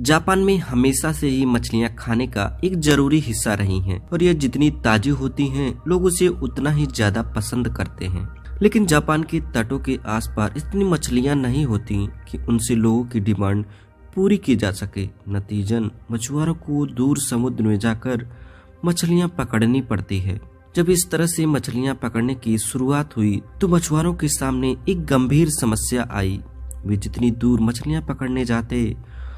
Japan में हमेशा से ही मछलियां खाने का एक जरूरी हिस्सा रही हैं और यह जितनी ताजी होती हैं लोग उसे उतना ही ज्यादा पसंद करते हैं। लेकिन जापान के तटों के आसपास इतनी मछलियां नहीं होती कि उनसे लोगों की डिमांड पूरी की जा सके। नतीजन मछुआरों को दूर समुद्र में जाकर मछलियां पकड़नी पड़ती है। जब इस तरह से मछलियां पकड़ने की शुरुआत हुई तो मछुआरों के सामने एक गंभीर समस्या आई। वे जितनी दूर मछलियां पकड़ने जाते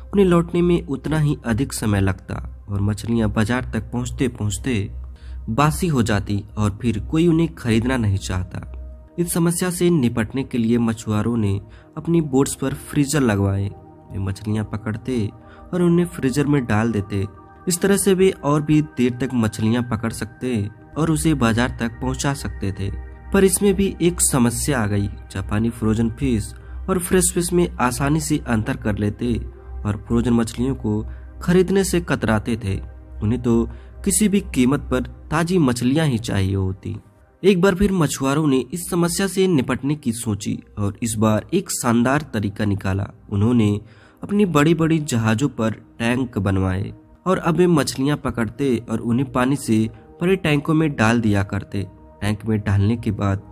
उन्हें लौटने में उतना ही अधिक समय लगता और मछलियां बाजार तक पहुंचते पहुंचते बासी हो जाती और फिर कोई उन्हें खरीदना नहीं चाहता। इस समस्या से निपटने के लिए मछुआरों ने अपनी बोट्स पर फ्रीजर लगवाए। वे मछलियां पकड़ते और उन्हें फ्रीजर में डाल देते। इस तरह से वे और भी देर तक मछलियां पकड़ सकते और उसे बाजार तक पहुंचा सकते थे। पर इसमें भी एक समस्या आ गई। जापानी फ्रोजन फिश और फ्रेश फिश में आसानी से अंतर कर लेते और फ्रोजन मछलियों को खरीदने से कतराते थे। उन्हें तो किसी भी कीमत पर ताजी मछलियां ही चाहिए होती। एक बार फिर मछुआरों ने इस समस्या से निपटने की सोची और इस बार एक शानदार तरीका निकाला। उन्होंने अपनी बड़ी बड़ी जहाजों पर टैंक बनवाए और अब वे मछलियां पकड़ते और उन्हें पानी से भरे टैंकों में डाल दिया करते। टैंक में डालने के बाद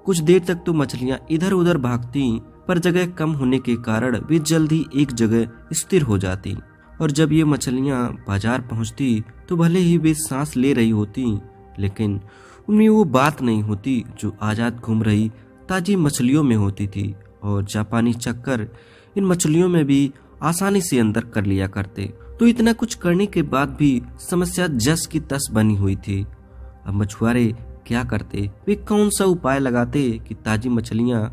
कुछ देर तक तो मछलियां इधर उधर भागती, पर जगह कम होने के कारण वे जल्दी एक जगह स्थिर हो जाती और जब ये मछलियां बाजार पहुंचती तो भले ही वे सांस ले रही होती, लेकिन उनमें वो बात नहीं होती जो आजाद घूम रही ताजी मछलियों में होती थी। और जापानी चक्कर इन मछलियों में भी आसानी से अंदर कर लिया करते। तो इतना कुछ करने के बाद भी समस्या जस की तस बनी हुई थी। अब मछुआरे क्या करते? वे कौन सा उपाय लगाते कि ताजी मछलियां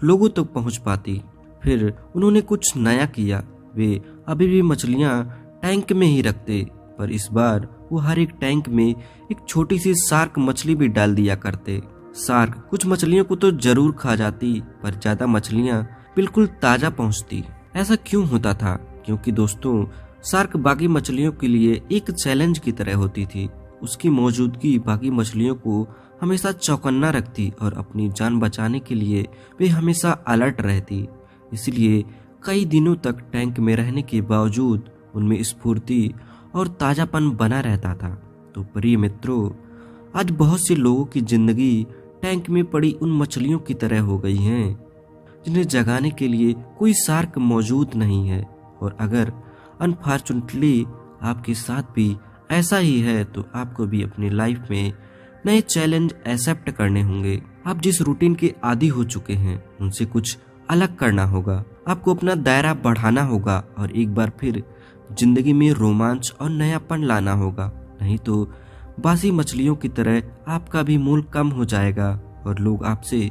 लोगों तक पहुंच पाती? फिर उन्होंने कुछ नया किया। वे अभी भी मछलियां टैंक में ही रखते, पर इस बार वो हर एक टैंक में एक छोटी सी शार्क मछली भी डाल दिया करते। शार्क कुछ मछलियों को तो जरूर खा जाती, पर ज्यादा मछलियां बिल्कुल ताजा पहुंचती। ऐसा क्यों होता था? क्योंकि दोस्तों, शार्क बाकी मछलियों के लिए एक चैलेंज की तरह होती थी। उसकी मौजूदगी बाकी मछलियों को हमेशा चौकन्ना रखती और अपनी जान बचाने के लिए वे हमेशा अलर्ट रहती। इसलिए कई दिनों तक टैंक में रहने के बावजूद उनमें स्फूर्ति और ताजापन बना रहता था। तो प्रिय मित्रों, आज बहुत से लोगों की जिंदगी टैंक में पड़ी उन मछलियों की तरह हो गई है जिन्हें जगाने के लिए कोई शार्क मौजूद नहीं है। और अगर अनफॉर्चुनेटली आपके साथ भी ऐसा ही है तो आपको भी अपनी लाइफ में नए चैलेंज एक्सेप्ट करने होंगे। आप जिस रूटीन के आदी हो चुके हैं उनसे कुछ अलग करना होगा। आपको अपना दायरा बढ़ाना होगा और एक बार फिर जिंदगी में रोमांच और नयापन लाना होगा। नहीं तो बासी मछलियों की तरह आपका भी मूल्य कम हो जाएगा और लोग आपसे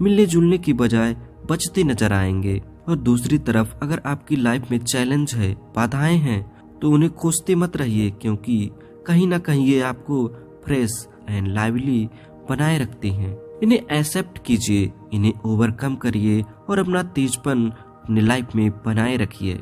मिलने जुलने की बजाय बचते नजर आएंगे। और दूसरी तरफ अगर आपकी लाइफ में चैलेंज है, बाधाएं हैं, तो उन्हें खोजते मत रहिए, क्योंकि कहीं ना कहीं ये आपको फ्रेश एंड लाइवली बनाए रखते हैं। इन्हें एक्सेप्ट कीजिए, इन्हें ओवरकम करिए और अपना तेजपन अपनी लाइफ में बनाए रखिए।